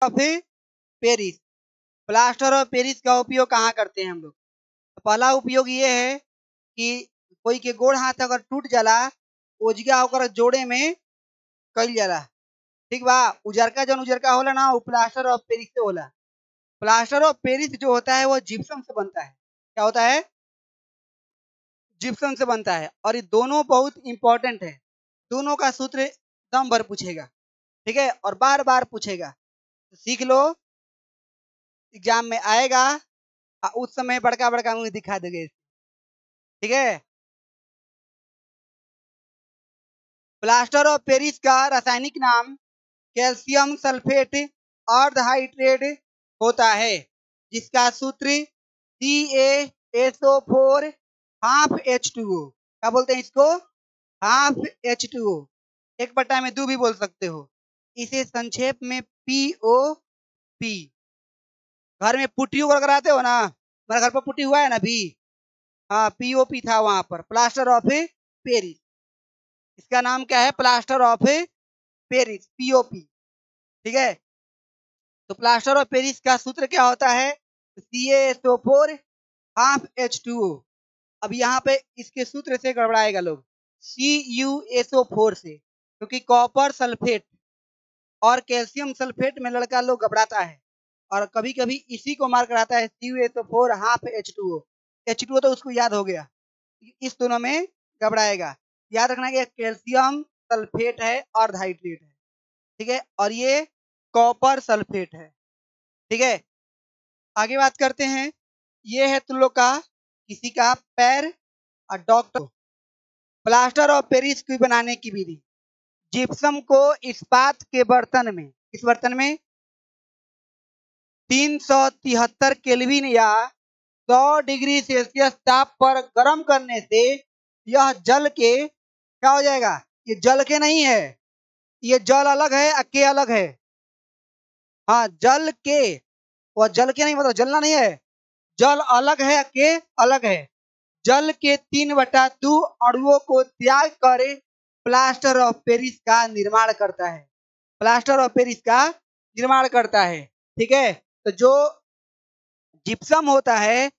Of Paris. Plaster of Paris का उपयोग कहाँ करते हैं हम लोग? तो पहला उपयोग ये है कि कोई के गोड़ हाथ अगर टूट जाला, ओजगा होकर जोड़े में कईल जाला। ठीक बा। उजरका जौन उजरका होला ना, वो प्लास्टर ऑफ पेरिस से होला। प्लास्टर ऑफ पेरिस जो होता है वो जिप्सम से बनता है। क्या होता है? जिप्सम से बनता है। और ये दोनों बहुत इंपॉर्टेंट है। दोनों का सूत्र दम भर पूछेगा, ठीक है, और बार बार पूछेगा, तो सीख लो, एग्जाम में आएगा। उस समय बड़का बड़का मुंह दिखा देंगे, ठीक है। प्लास्टर ऑफ पेरिस का रासायनिक नाम कैल्शियम सल्फेट अर्धहाइड्रेट होता है, जिसका सूत्र CaSO4 हाफ H2O। क्या बोलते हैं इसको? Half H2O। 1/2 भी बोल सकते हो। इसे संक्षेप में POP। घर में पुट्टी वगैरह कराते हो ना, मेरे घर पर पुट्टी हुआ है ना अभी। हाँ, POP था वहां पर, प्लास्टर ऑफ पेरिस। इसका नाम क्या है? Plaster of Paris, POP। ठीक है। तो प्लास्टर ऑफ पेरिस का सूत्र क्या होता है? CaSO4 half H2O। अब यहाँ पे इसके सूत्र से गड़बड़ाएगा लोग, CuSO4 से, क्योंकि कॉपर सल्फेट और कैल्शियम सल्फेट में लड़का लोग घबराता है, और कभी कभी इसी को मार कराता है CuSO4 हाफ H2O। H2O तो उसको याद हो गया, इस दोनों में घबराएगा। याद रखना कि कैल्शियम सल्फेट है और हाइड्रेट है, ठीक है, और ये कॉपर सल्फेट है, ठीक है। आगे बात करते हैं। ये है तुम लोग का किसी का पैर और डॉक्टर। प्लास्टर ऑफ पेरिस की बनाने की विधि। जिप्सम को इस्पात के बर्तन में, इस बर्तन में 373 केल्विन या 100 डिग्री सेल्सियस ताप पर गर्म करने से यह जल के क्या हो जाएगा? ये जल के नहीं है, ये जल अलग है, के अलग है। हाँ, जल के, और जल के नहीं मतलब जलना नहीं है, जल अलग है, के अलग है। जल के 3/2 अणुओं को त्याग कर प्लास्टर ऑफ पेरिस का निर्माण करता है। प्लास्टर ऑफ पेरिस का निर्माण करता है, ठीक है। तो जो जिप्सम होता है,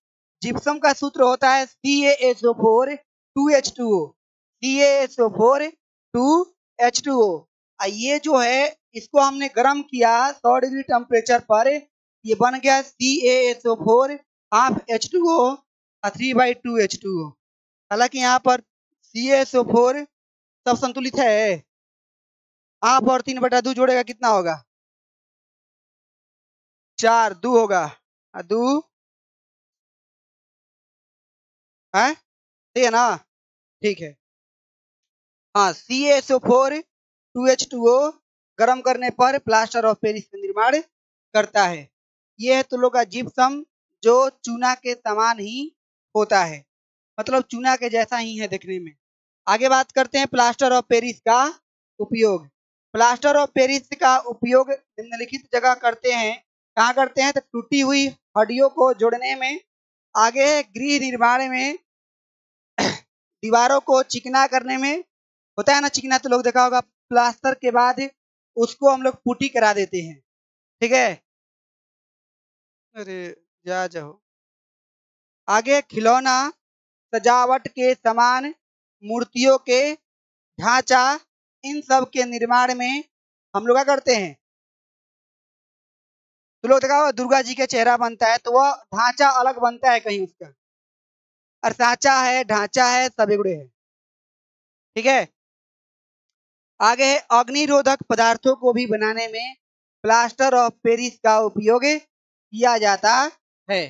जिप्सम का सूत्र होता है CaSO4 2H2O। CaSO4 2H2O। ये जो है इसको हमने गर्म किया 100 डिग्री टेम्परेचर पर, ये बन गया CaSO4 हाफ H2O 3/2 H2O। हालांकि यहाँ पर CaSO4 सब संतुलित है। हाफ और 3/2 जोड़ेगा कितना होगा? 4, 2 होगा, 2 है, ठीक है ना? ठीक है। हाँ, CaSO4 2H2O गर्म करने पर प्लास्टर ऑफ पेरिस का निर्माण करता है। यह है तुम लोग का जिप्सम, जो चूना के समान ही होता है, मतलब चूना के जैसा ही है देखने में। आगे बात करते हैं प्लास्टर ऑफ पेरिस का उपयोग। प्लास्टर ऑफ पेरिस का उपयोग निम्नलिखित जगह करते हैं। कहाँ करते हैं? तो टूटी हुई हड्डियों को जोड़ने में, आगे गृह निर्माण में, दीवारों को चिकना करने में। होता है ना चिकना, तो लोग देखा होगा, प्लास्टर के बाद उसको हम लोग पुट्टी करा देते हैं, ठीक है। अरे जाओ। आगे खिलौना, सजावट के सामान, मूर्तियों के ढांचा, इन सब के निर्माण में हम लोग क्या करते हैं? तो लोग देखा होगा दुर्गा जी का चेहरा बनता है, तो वह ढांचा अलग बनता है कहीं उसका, और सांचा है, ढांचा है, सब एगुड़े है, ठीक है। आगे है अग्निरोधक पदार्थों को भी बनाने में प्लास्टर ऑफ पेरिस का उपयोग किया जाता है।